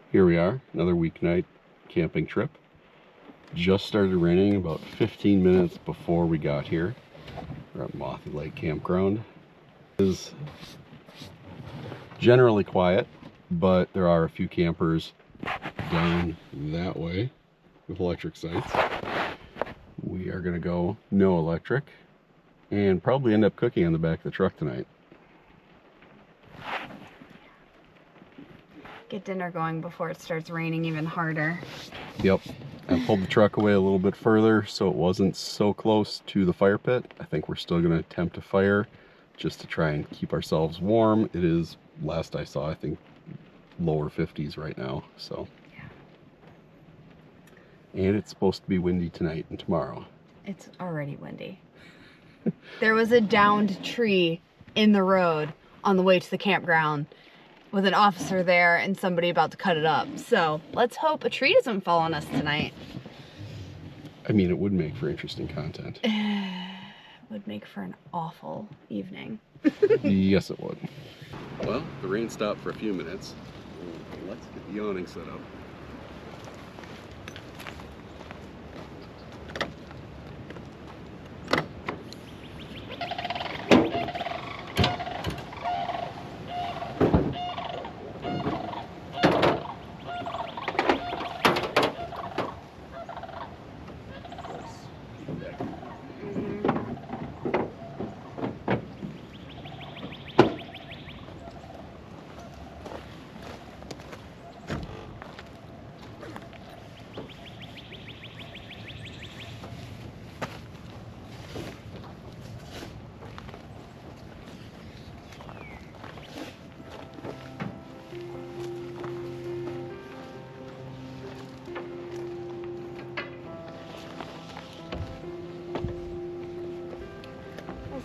Here we are, another weeknight camping trip. Just started raining about 15 minutes before we got here. We're at Mothy Lake Campground. It is generally quiet, but there are a few campers down that way with electric sites. We are gonna go no electric and probably end up cooking on the back of the truck tonight. Get dinner going before it starts raining even harder. Yep. I pulled the truck away a little bit further so it wasn't so close to the fire pit. I think we're still going to attempt a fire just to try and keep ourselves warm. It is, last I saw, I think lower 50s right now. So. Yeah. And it's supposed to be windy tonight and tomorrow. It's already windy. There was a downed tree in the road on the way to the campground, with an officer there and somebody about to cut it up. So let's hope a tree doesn't fall on us tonight. I mean, it would make for interesting content. It would make for an awful evening. Yes, it would. Well, the rain stopped for a few minutes. Let's get the awning set up.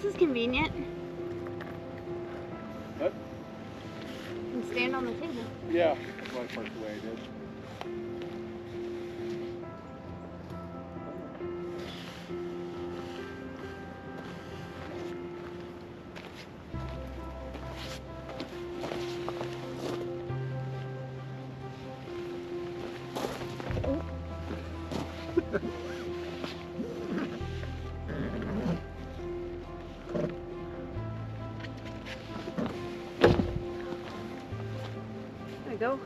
This is convenient. What? You can stand on the table. Yeah, that's why I parked the way I did. There we go.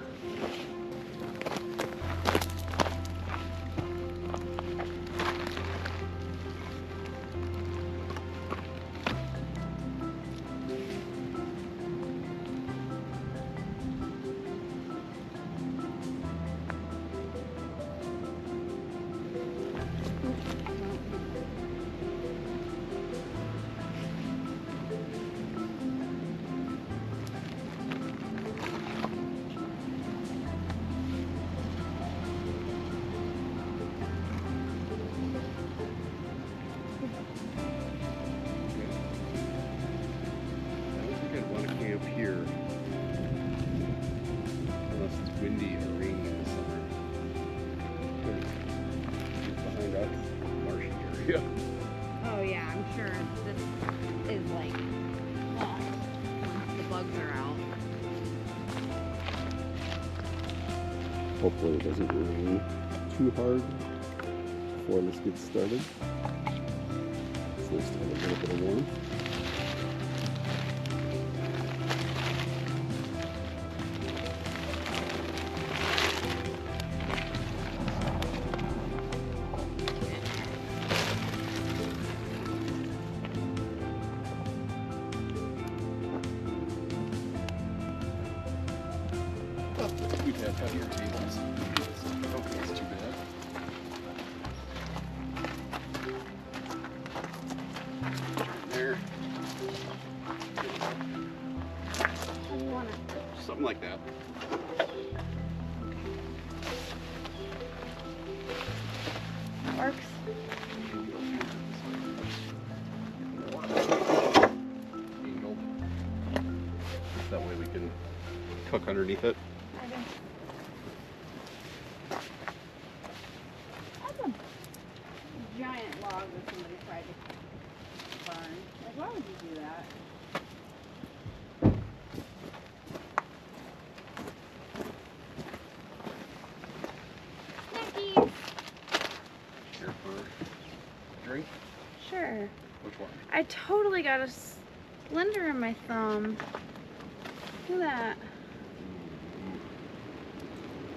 Here, unless it's windy or rainy in the summer. Behind us, marshy area. Oh yeah, I'm sure this is like once the bugs are out. Hopefully it doesn't rain too hard before this gets started. It's nice to have a little bit of warmth. We've had heavier tables. Okay, it's too bad. There. How do you want it? Something like that. Works. Angled. That way we can cook underneath it. That's a giant log that somebody tried to burn. Like, why would you do that? before. I totally got a splinter in my thumb. Look at that.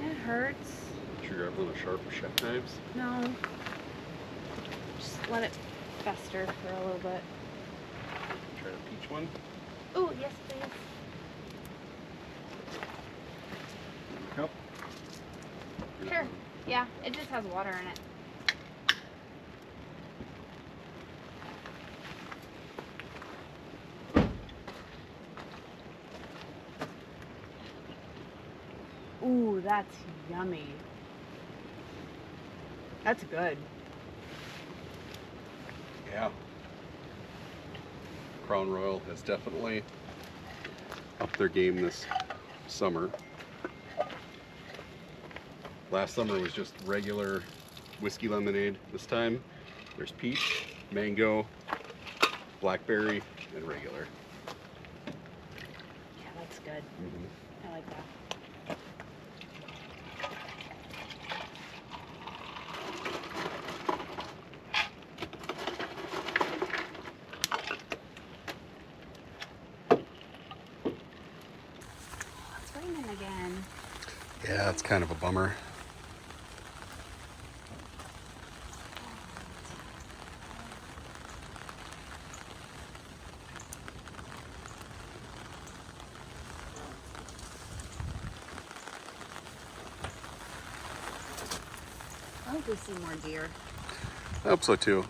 It hurts. Should you grab one of the sharp chef knives? No. Just let it fester for a little bit. Try the peach one. Oh, yes, please. Cup. Sure. Yeah, it just has water in it. Ooh, that's yummy. That's good. Yeah. Crown Royal has definitely upped their game this summer. Last summer was just regular whiskey lemonade. This time there's peach, mango, blackberry, and regular. Yeah, that's good. I like that. It's raining again. Yeah, it's kind of a bummer. I hope we see more deer. I hope so too.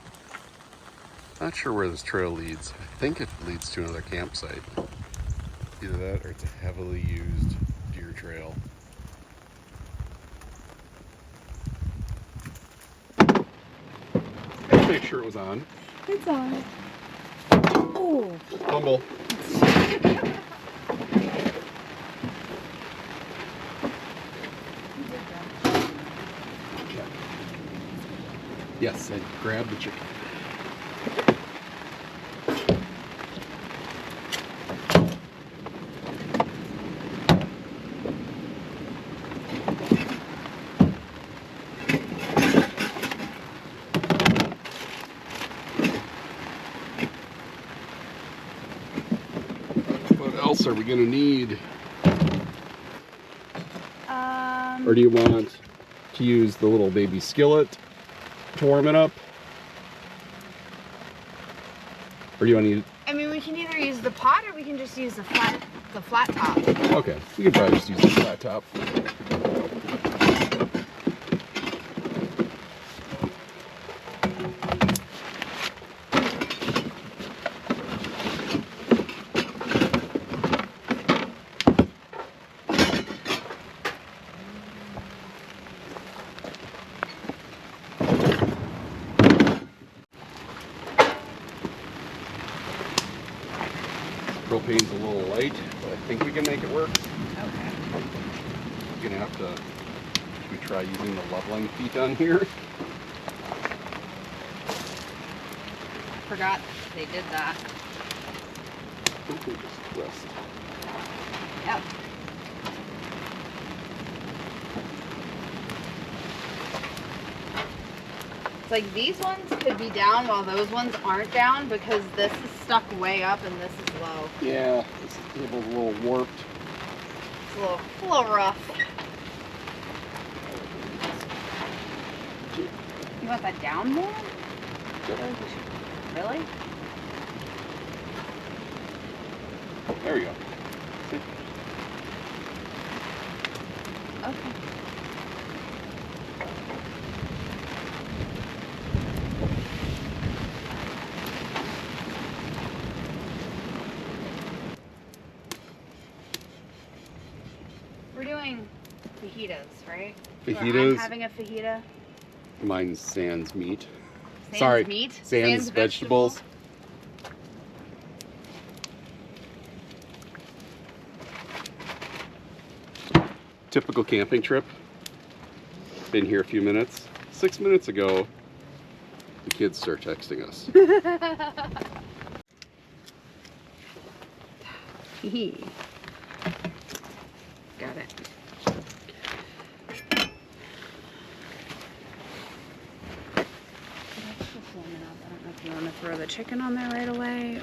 Not sure where this trail leads. I think it leads to another campsite. Either that or it's a heavily used deer trail. Make sure it was on. It's on. Oh. Fumble. Yes, I grabbed the chicken. What else are we gonna need? Or do you want to use the little baby skillet to warm it up? Or do you want to use... I mean, we can either use the pot or we can just use the flat top. Okay, we could probably just use the flat top. Propane's a little light, but I think we can make it work. Okay. We're gonna have to, should we try using the leveling feet on here? Forgot they did that. I think we just twist. Yep. It's like these ones could be down while those ones aren't down because this is stuck way up and this is low. Yeah, this table's a little warped. It's a little rough. You want that down more? Really? There we go. See? Okay. We're doing fajitas, right? Fajitas. I'm having a fajita. Mine's sans meat. Sans Sorry, meat? sans vegetables. Typical camping trip. Been here a few minutes. 6 minutes ago, the kids start texting us. Got it. I don't know if you want to throw the chicken on there right away, or...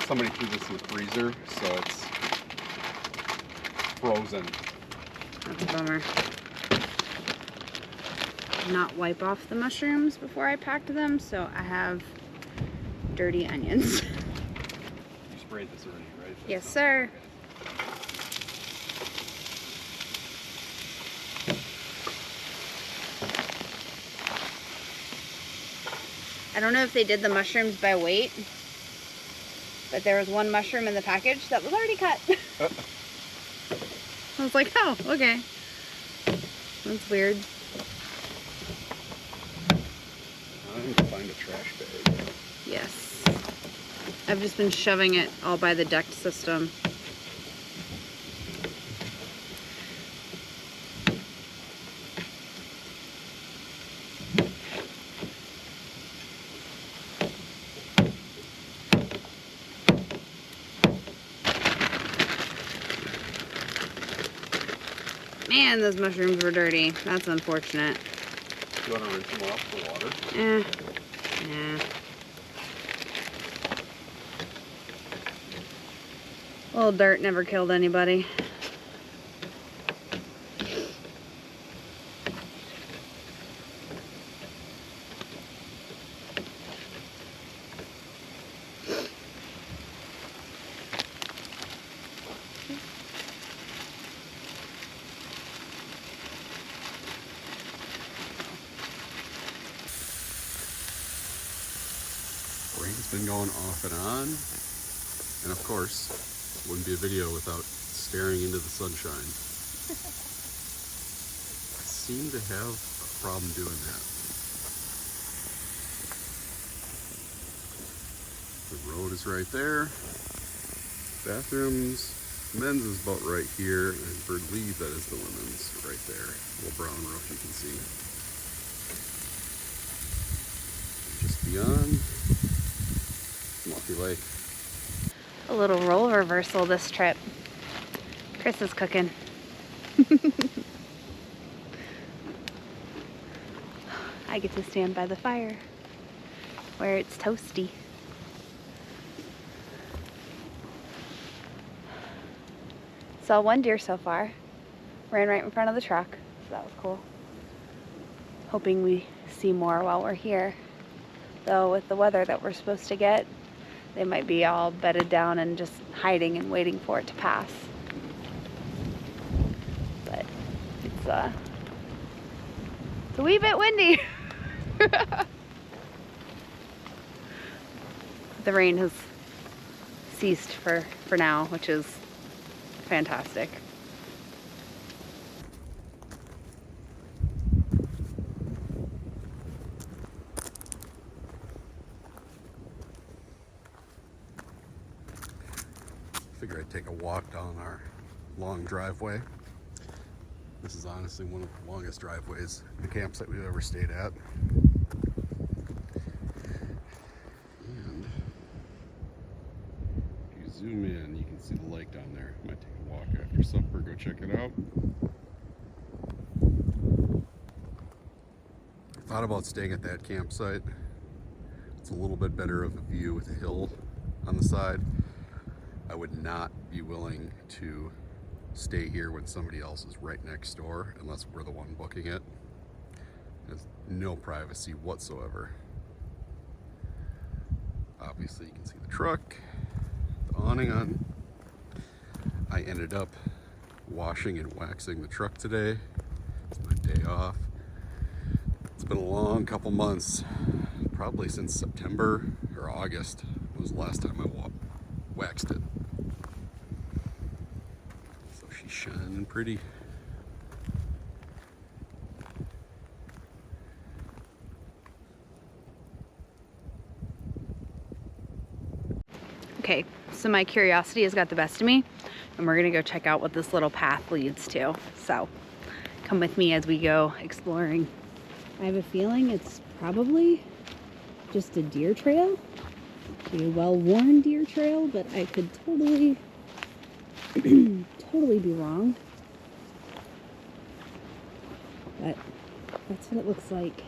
Somebody threw this in the freezer, so it's frozen. That's a bummer. Did not wipe off the mushrooms before I packed them, so I have dirty onions. You sprayed this already, right? Yes, sir. I don't know if they did the mushrooms by weight, but there was one mushroom in the package that was already cut. I was like, oh, okay. That's weird. I need to find a trash bag. Yes. I've just been shoving it all by the duct system. Man, those mushrooms were dirty. That's unfortunate. Do you want to rinse them off for water? Nah. A little dirt never killed anybody. Rain's been going off and on, and of course, wouldn't be a video without staring into the sunshine. I seem to have a problem doing that. The road is right there. Bathrooms, men's is about right here, and I believe that is the women's right there. Little brown roof you can see. Just beyond, Mossy Lake. A little role reversal this trip. Chris is cooking. I get to stand by the fire where it's toasty. Saw one deer so far. Ran right in front of the truck, so that was cool. Hoping we see more while we're here. Though with the weather that we're supposed to get, they might be all bedded down and just hiding and waiting for it to pass. But it's a wee bit windy. The rain has ceased for now, which is fantastic. Figure I'd take a walk down our long driveway. This is honestly one of the longest driveways in the campsite we've ever stayed at. And if you zoom in, you can see the lake down there. Might take a walk after supper, go check it out. I thought about staying at that campsite. It's a little bit better of a view with a hill on the side. I would not be willing to stay here when somebody else is right next door unless we're the one booking it. There's no privacy whatsoever. Obviously you can see the truck, the awning on. I ended up washing and waxing the truck today. It's my day off. It's been a long couple months, probably since September or August was the last time I waxed it. So she's shining pretty. Okay, so my curiosity has got the best of me, and we're gonna go check out what this little path leads to. So come with me as we go exploring. I have a feeling it's probably just a deer trail, a well-worn deer trail, but I could totally totally be wrong. But That's what it looks like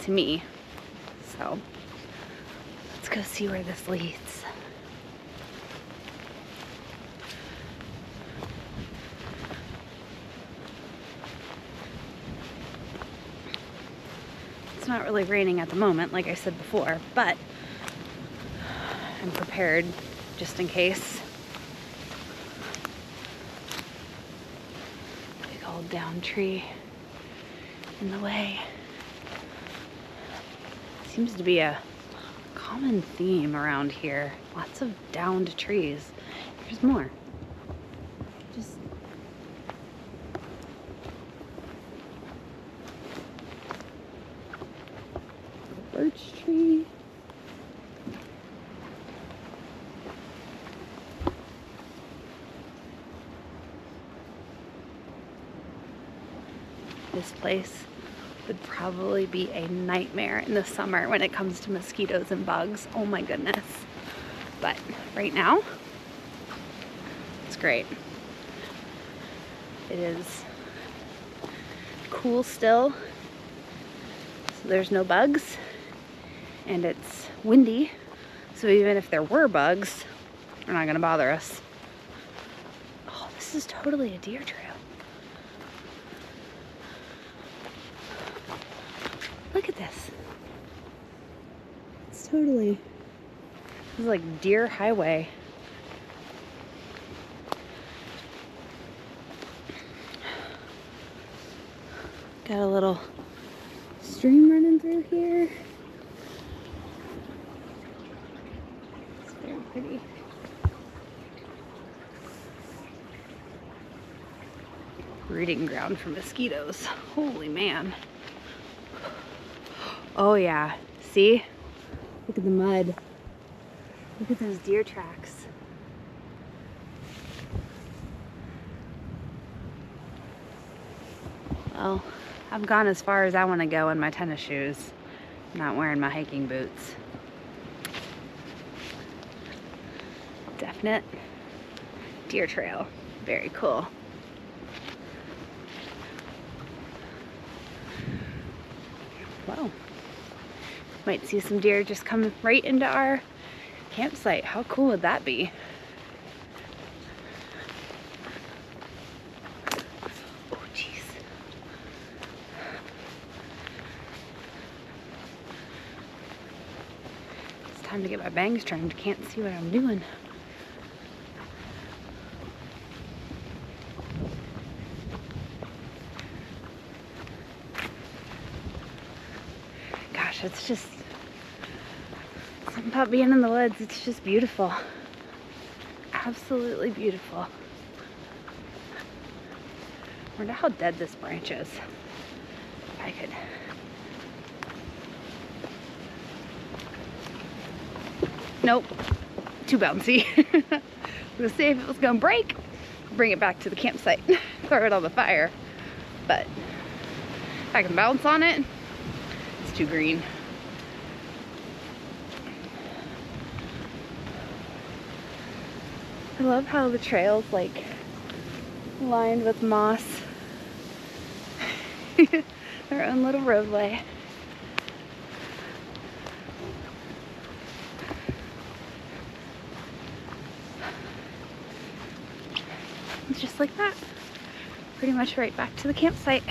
to me. So let's go see where this leads. It's not really raining at the moment, like I said before, but I'm prepared just in case. Big old down tree in the way. Seems to be a common theme around here. Lots of downed trees. There's more. Just a birch tree. This place would probably be a nightmare in the summer when it comes to mosquitoes and bugs. Oh my goodness. But right now, it's great. It is cool still, so there's no bugs, and it's windy, so even if there were bugs, they're not gonna bother us. Oh, this is totally a deer trail. Look at this. It's totally, this is like deer highway. Got a little stream running through here. It's very pretty. Breeding ground for mosquitoes. Holy man. Oh yeah, see? Look at the mud. Look at those deer tracks. Well, I've gone as far as I want to go in my tennis shoes. I'm not wearing my hiking boots. Definite deer trail. Very cool. Well, might see some deer just come right into our campsite. How cool would that be? Oh, jeez. It's time to get my bangs trimmed. Can't see what I'm doing. It's just something about being in the woods. It's just beautiful. Absolutely beautiful. Wonder how dead this branch is. If I could. Nope. Too bouncy. I was gonna say if it was gonna break, bring it back to the campsite. Throw it on the fire. But if I can bounce on it, it's too green. I love how the trail's like lined with moss. Their own little roadway. It's just like that. Pretty much right back to the campsite.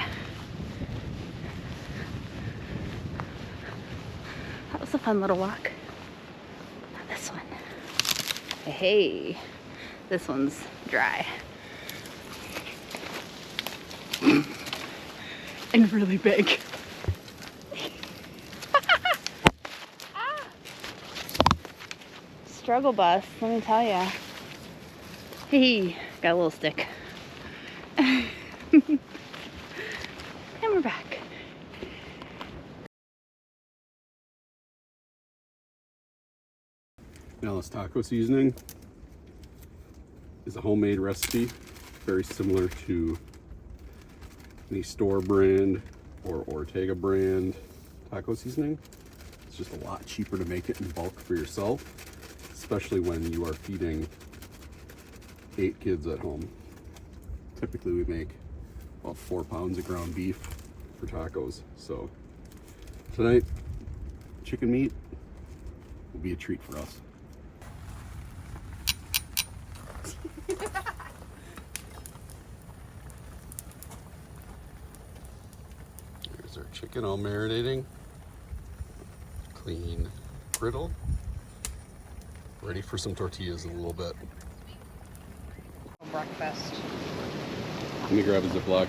That was a fun little walk. Now this one. Hey, this one's dry. And really big. Struggle bus, let me tell ya. Hey, got a little stick. And we're back. Now this taco seasoning is a homemade recipe, very similar to any store brand or Ortega brand taco seasoning. It's just a lot cheaper to make it in bulk for yourself, especially when you are feeding 8 kids at home. Typically we make about 4 pounds of ground beef for tacos. So tonight, chicken meat will be a treat for us. There's our chicken all marinating. Clean griddle. Ready for some tortillas in a little bit. Breakfast. Let me grab a Ziploc.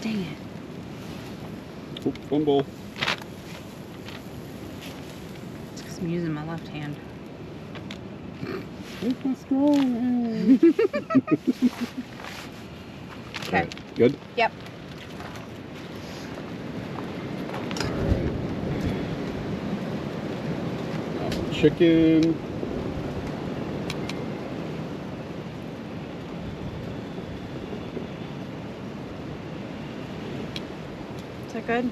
Dang it. Oh, fumble. It's because I'm using my left hand. It's my strong hand. Okay. Right. Good? Yep. Now some chicken. Is that good?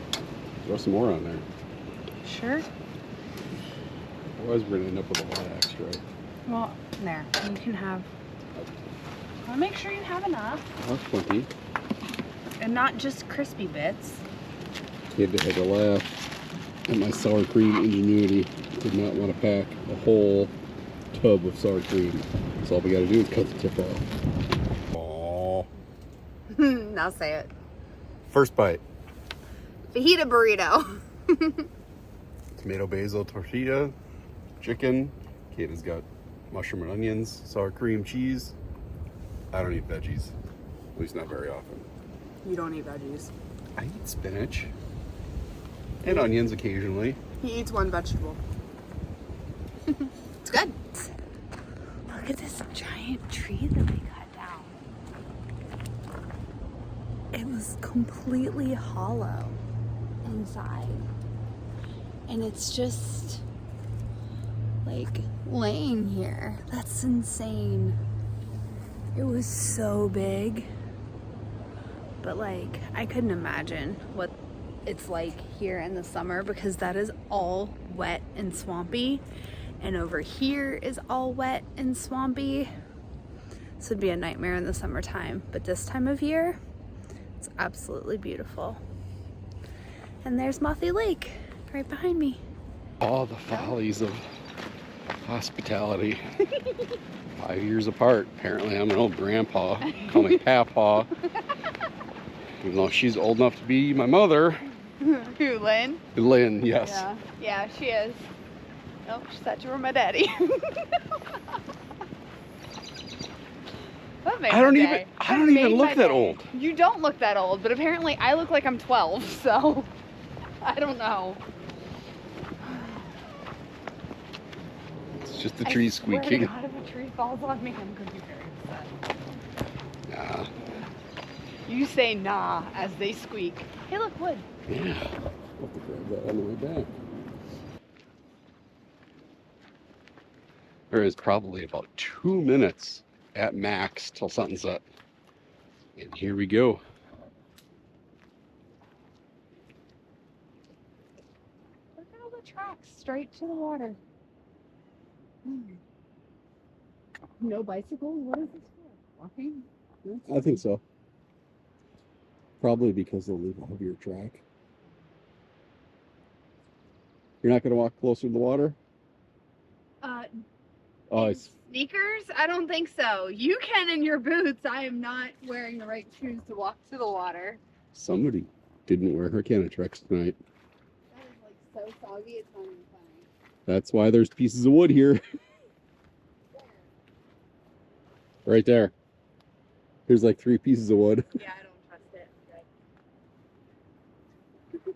Throw some more on there. Sure. Otherwise, we're gonna end up with a lot of extra. Well, there. You can have. I want to make sure you have enough. That's plenty. And not just crispy bits. Had to laugh at my sour cream ingenuity. Did not want to pack a whole tub of sour cream. So all we got to do is cut the tip off. Aww. Now say it. First bite. Fajita burrito. Tomato basil tortilla, chicken. Kate has got mushroom and onions, sour cream, cheese. I don't eat veggies, at least not very often. You don't eat veggies. I eat spinach and onions occasionally. He eats one vegetable. It's good. Look at this giant tree that we cut down. It was completely hollow inside. And it's just like laying here. That's insane. It was so big. But like, I couldn't imagine what it's like here in the summer because that is all wet and swampy. And over here is all wet and swampy. This would be a nightmare in the summertime. But this time of year, it's absolutely beautiful. And there's Mothy Lake right behind me. All the follies of hospitality. 5 years apart. Apparently I'm an old grandpa. Call me Papa. Even though she's old enough to be my mother. Who, Lynn? Lynn, yes. Yeah, she is. Nope, she thought you were my daddy. I don't even look that old. You don't look that old, but apparently I look like I'm 12, so I don't know. It's just the tree squeaking. God, if a tree falls on me, I'm gonna be very upset. Nah. You say nah as they squeak. Hey, look, wood. Yeah. I'll have to grab that on the way back. There is probably about 2 minutes at max till sunset. And here we go. Look at all the tracks straight to the water. No bicycles? What is this for? Walking? I think so. Probably because they'll leave a heavier track. You're not going to walk closer to the water? Sneakers? I don't think so. You can in your boots. I am not wearing the right shoes to walk to the water. Somebody didn't wear her Canatreks tonight. That is like so soggy, it's not even funny. That's why there's pieces of wood here. Right there. There's like 3 pieces of wood. Yeah, I don't trust it. Beautiful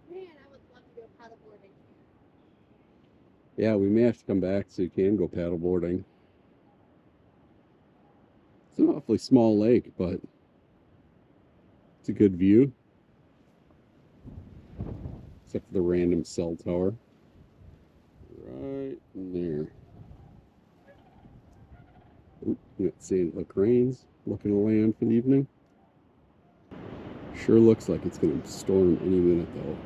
though. Man, I would love to go paddleboarding. Yeah, we may have to come back so you can go paddleboarding. It's an awfully small lake, but it's a good view. Except for the random cell tower. Right in there. Oop, got St. Lacrane's looking to land for the evening. Sure looks like it's going to storm any minute though.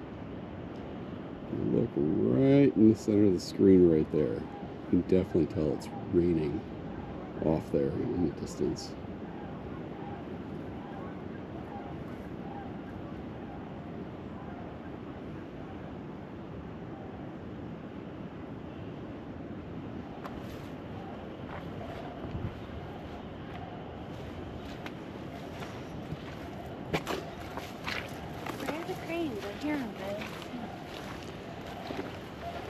Look right in the center of the screen right there. You can definitely tell it's raining off there in the distance. I hear them, babe.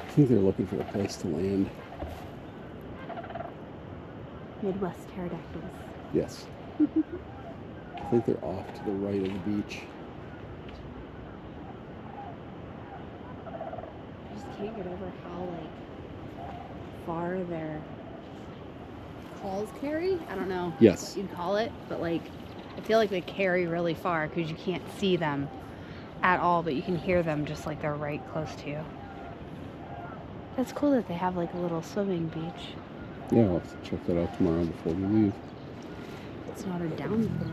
I think they're looking for a place to land. Midwest pterodactyls. Yes. I think they're off to the right of the beach. I just can't get over how far their calls carry. I don't know Yes. what you'd call it, but I feel like they carry really far because you can't see them at all, but you can hear them just like they're right close to you. That's cool that they have a little swimming beach. Yeah, I'll have to check that out tomorrow before we leave. It's not a downfall.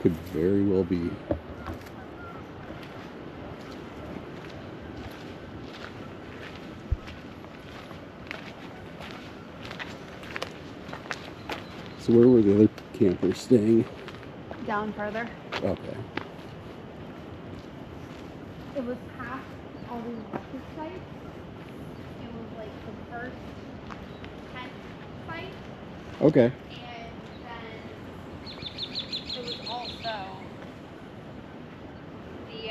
Could very well be. So where were the other campers staying? Down further. Okay. It was past all these record sites. It was the first tent site. Okay. And then it was also the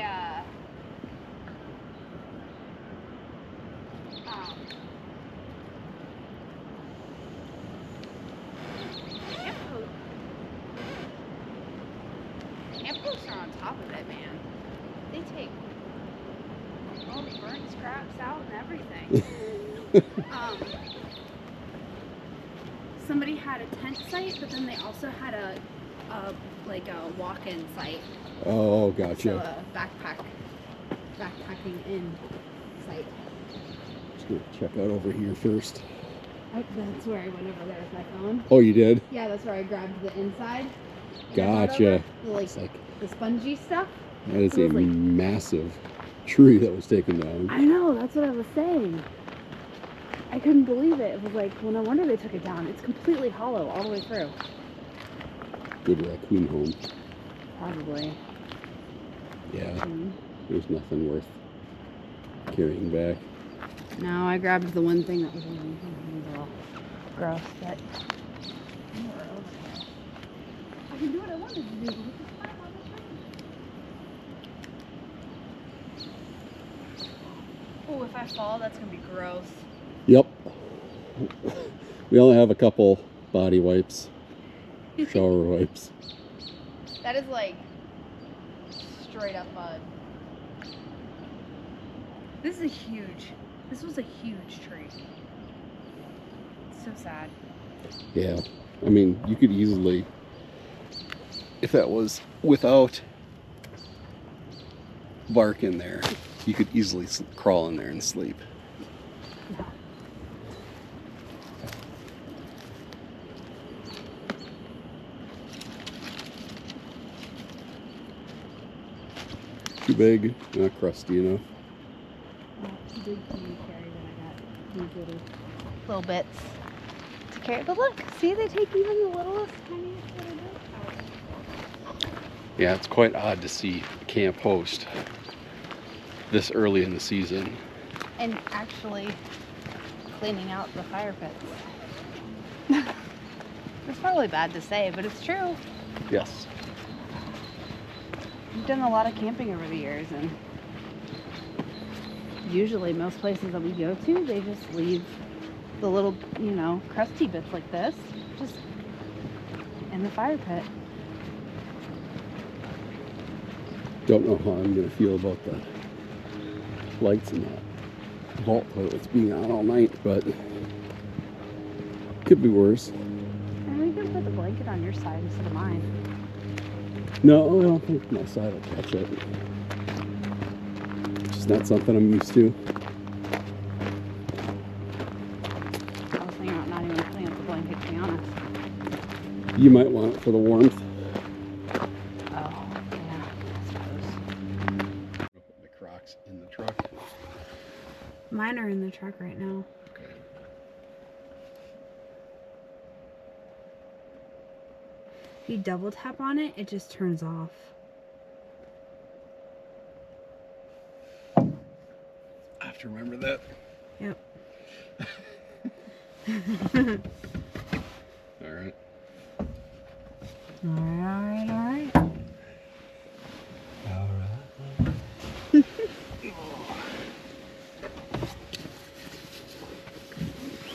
camp posts are on top of it, man. They take all the burnt scraps out and everything. Somebody had a tent site, but then they also had a walk-in site. Oh, gotcha. So a backpacking in site. Just gonna check out over here first. That's where I went over there with my phone. Oh, you did? Yeah, that's where I grabbed the inside. Gotcha. The spongy stuff. That is a massive tree that was taken down. I know, that's what I was saying. I couldn't believe it. It was well, no wonder they took it down. It's completely hollow all the way through. Good raccoon home. Probably. Yeah. There's nothing worth carrying back. No, I grabbed the one thing that was really a little gross, but we're over there. I can do what I wanted to do, but we can climb on the tree. Oh, if I fall, that's gonna be gross. Yep. We only have a couple body wipes, shower wipes. That is straight up mud. This was a huge tree. It's so sad. Yeah. I mean, you could easily, if that was without bark in there, you could easily crawl in there and sleep. Yeah. Too big, not crusty enough. Too big for me to carry, then I got these little bits to carry. But look, see, they take even the littlest, tiniest little bits out. Yeah, it's quite odd to see a camp host this early in the season. And actually cleaning out the fire pits. It's probably bad to say, but it's true. Yes. We've done a lot of camping over the years, and usually most places that we go to, they just leave the little, crusty bits like this just in the fire pit. Don't know how I'm going to feel about the lights in that vault toilets being on all night, but could be worse. And we can put the blanket on your side instead of mine. No, I don't think my side will catch it. It's just not something I'm used to. I was thinking about not even putting up the blanket, to be honest. You might want it for the warmth. Oh, yeah, I suppose. I'll put my Crocs in the truck. Mine are in the truck right now. Okay. If you double tap on it, it just turns off. I have to remember that. Yep. All right. Alright. All right.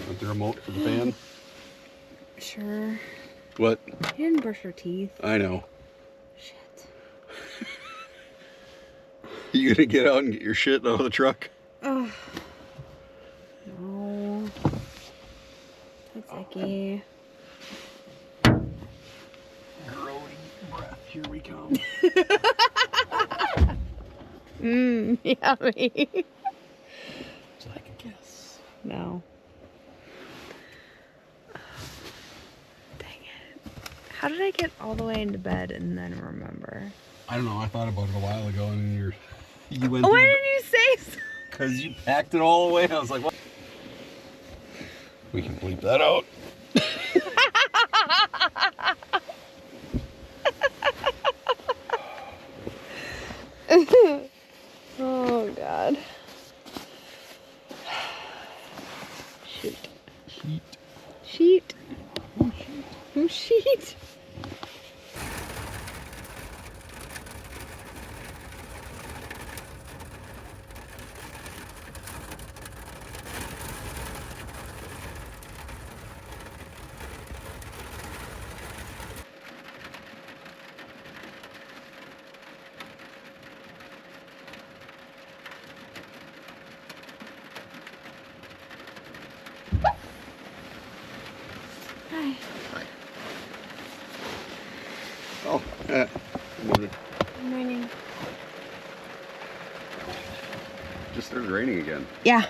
Want the remote for the fan? Sure. What? You didn't brush your teeth. I know. Shit. You gonna get out and get your shit out of the truck? Ugh. No. That's icky. Grody breath, here we come. Yummy. Would you like a kiss? No. Dang it. How did I get all the way into bed and then remember? I don't know. I thought about it a while ago, and you went. Why didn't you say so? Because you packed it all away. I was like, what? We can bleep that out. Oh, God. Shoot. Sheet. Oh, sheet. Hi. Oh, good morning. Good morning. Just started raining again. Yeah.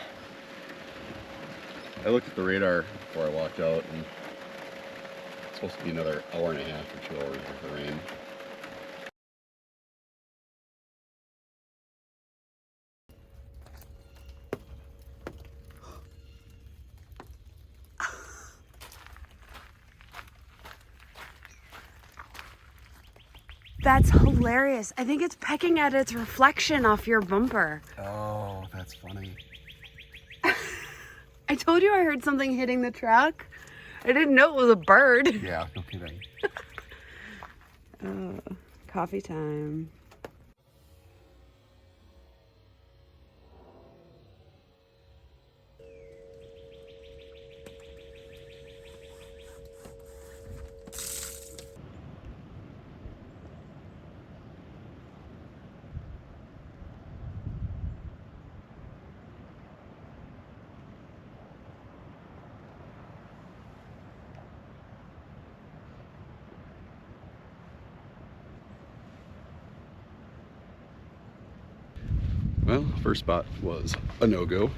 I looked at the radar before I walked out, and it's supposed to be another hour and a half or 2 hours worth of rain. That's hilarious. I think it's pecking at its reflection off your bumper. Oh, that's funny. I told you I heard something hitting the truck. I didn't know it was a bird. Yeah, no kidding. Coffee time. Well, first spot was a no-go.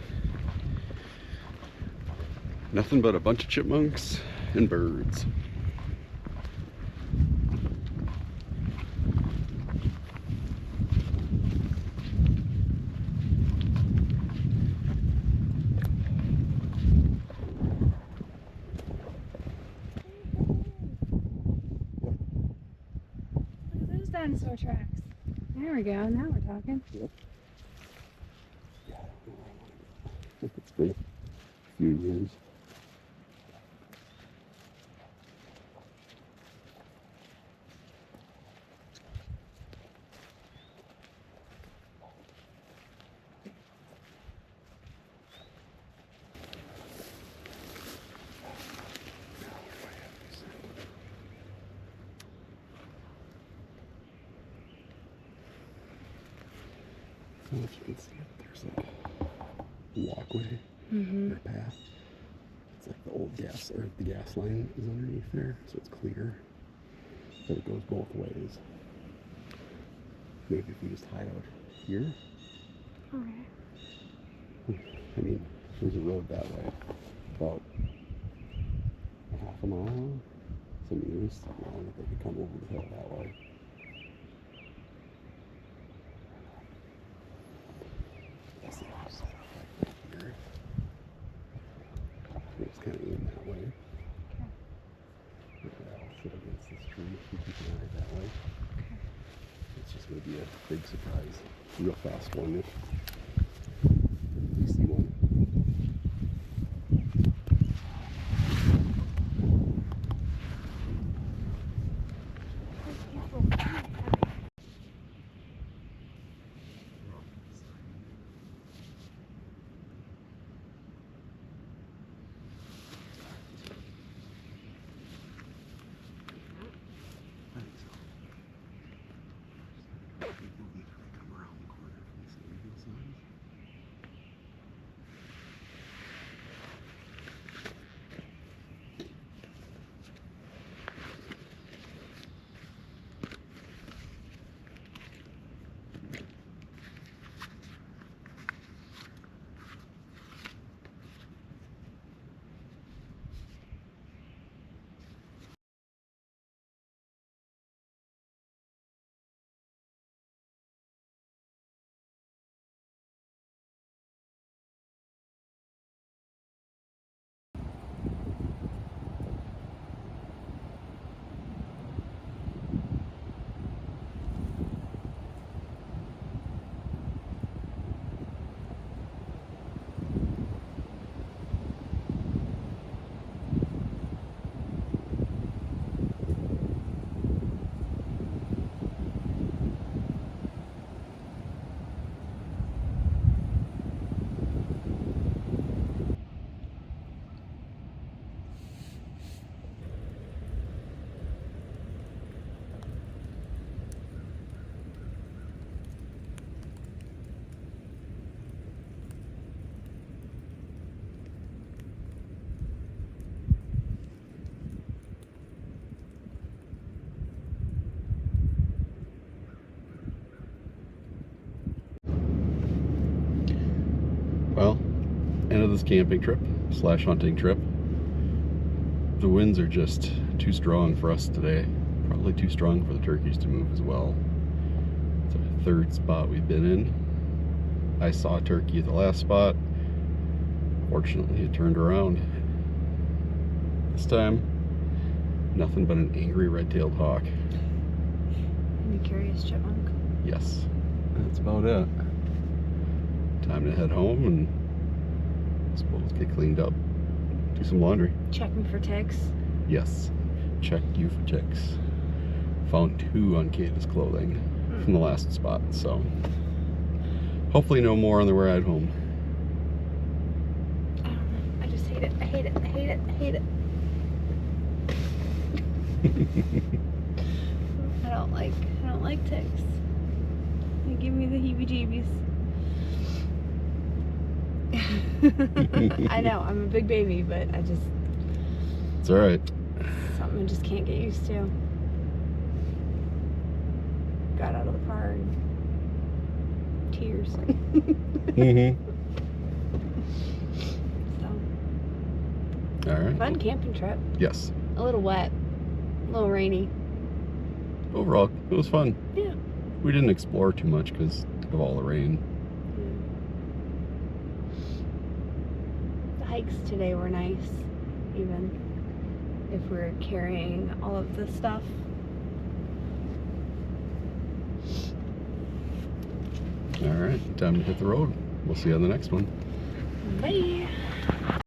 Nothing but a bunch of chipmunks and birds. Look at those dinosaur tracks. There we go. Now we're talking. Yep. It's been a few years. I don't know if you can see it, but there's like a walkway or a path. It's like the old gas, or the gas line is underneath there, so it's clear. But it goes both ways. Maybe if we just hide out here. Okay. I mean, there's a road that way, about a half a mile. So I mean, there's something that they could come over the hill that way. Let's see if we set up like here. It's kind of in that way. Okay. Maybe I'll sit against this tree. tree. Keep an eye that way. It's just going to be a big surprise. Real fast one if you see one. Well, end of this camping trip / hunting trip. The winds are just too strong for us today. Probably too strong for the turkeys to move as well. It's our third spot we've been in. I saw a turkey at the last spot. Fortunately, it turned around. This time, nothing but an angry red-tailed hawk. And a curious chipmunk. Yes, that's about it. Time to head home and I suppose get cleaned up. Do some laundry. Check me for ticks. Yes, check you for ticks. Found 2 on Kata's clothing from the last spot, so hopefully no more on the ride home. I don't know. I just hate it. I hate it. I hate it. I hate it. I don't like ticks. They give me the heebie-jeebies. I know, I'm a big baby, but It's alright. something I just can't get used to. Got out of the car and tears. So, Alright. fun camping trip. Yes. A little wet, a little rainy. Overall, it was fun. Yeah. We didn't explore too much because of all the rain. The hikes today were nice, even if we're carrying all of this stuff. Alright, time to hit the road. We'll see you on the next one. Bye.